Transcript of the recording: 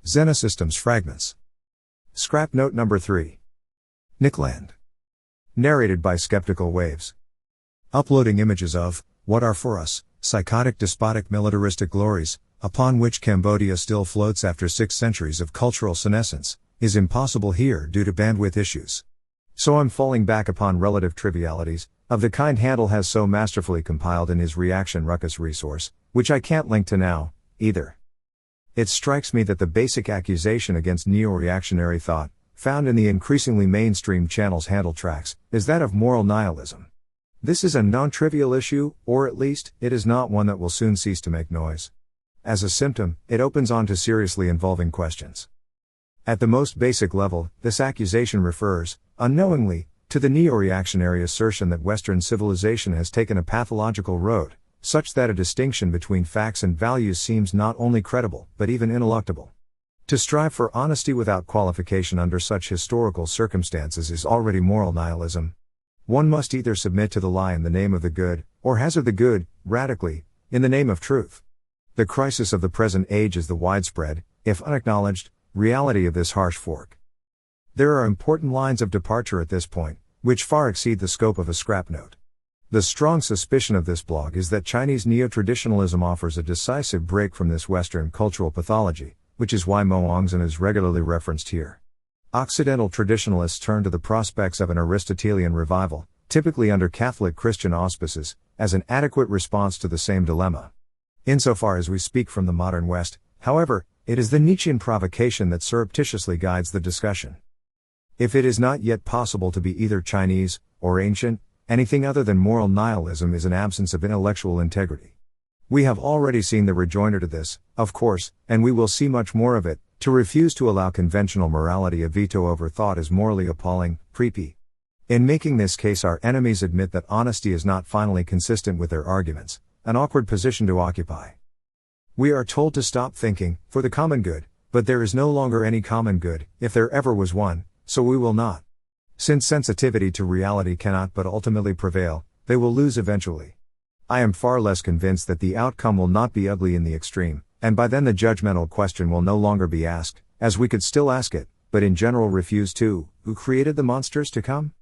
Xenosystems Fragments. Scrap note number 3. Nickland. Narrated by Skeptical Waves. Uploading images of what are for us psychotic, despotic, militaristic glories, upon which Cambodia still floats after 6 centuries of cultural senescence, is impossible here due to bandwidth issues. So I'm falling back upon relative trivialities, of the kind Handel has so masterfully compiled in his Reaction Ruckus resource, which I can't link to now, either. It strikes me that the basic accusation against neo-reactionary thought, found in the increasingly mainstream channels Handel tracks, is that of moral nihilism. This is a non-trivial issue, or at least, it is not one that will soon cease to make noise. As a symptom, it opens on to seriously involving questions. At the most basic level, this accusation refers, unknowingly, to the neo-reactionary assertion that Western civilization has taken a pathological road, such that a distinction between facts and values seems not only credible, but even ineluctable. To strive for honesty without qualification under such historical circumstances is already moral nihilism. One must either submit to the lie in the name of the good, or hazard the good, radically, in the name of truth. The crisis of the present age is the widespread, if unacknowledged, reality of this harsh fork. There are important lines of departure at this point, which far exceed the scope of a scrap note. The strong suspicion of this blog is that Chinese neo-traditionalism offers a decisive break from this Western cultural pathology, which is why Mo Ongzhen is regularly referenced here. Occidental traditionalists turn to the prospects of an Aristotelian revival, typically under Catholic Christian auspices, as an adequate response to the same dilemma. Insofar as we speak from the modern West, however, it is the Nietzschean provocation that surreptitiously guides the discussion. If it is not yet possible to be either Chinese, or ancient, anything other than moral nihilism is an absence of intellectual integrity. We have already seen the rejoinder to this, of course, and we will see much more of it. To refuse to allow conventional morality a veto over thought is morally appalling, creepy. In making this case, our enemies admit that honesty is not finally consistent with their arguments, an awkward position to occupy. We are told to stop thinking, for the common good, but there is no longer any common good, if there ever was one, so we will not. Since sensitivity to reality cannot but ultimately prevail, they will lose eventually. I am far less convinced that the outcome will not be ugly in the extreme, and by then the judgmental question will no longer be asked, as we could still ask it, but in general refuse to, who created the monsters to come?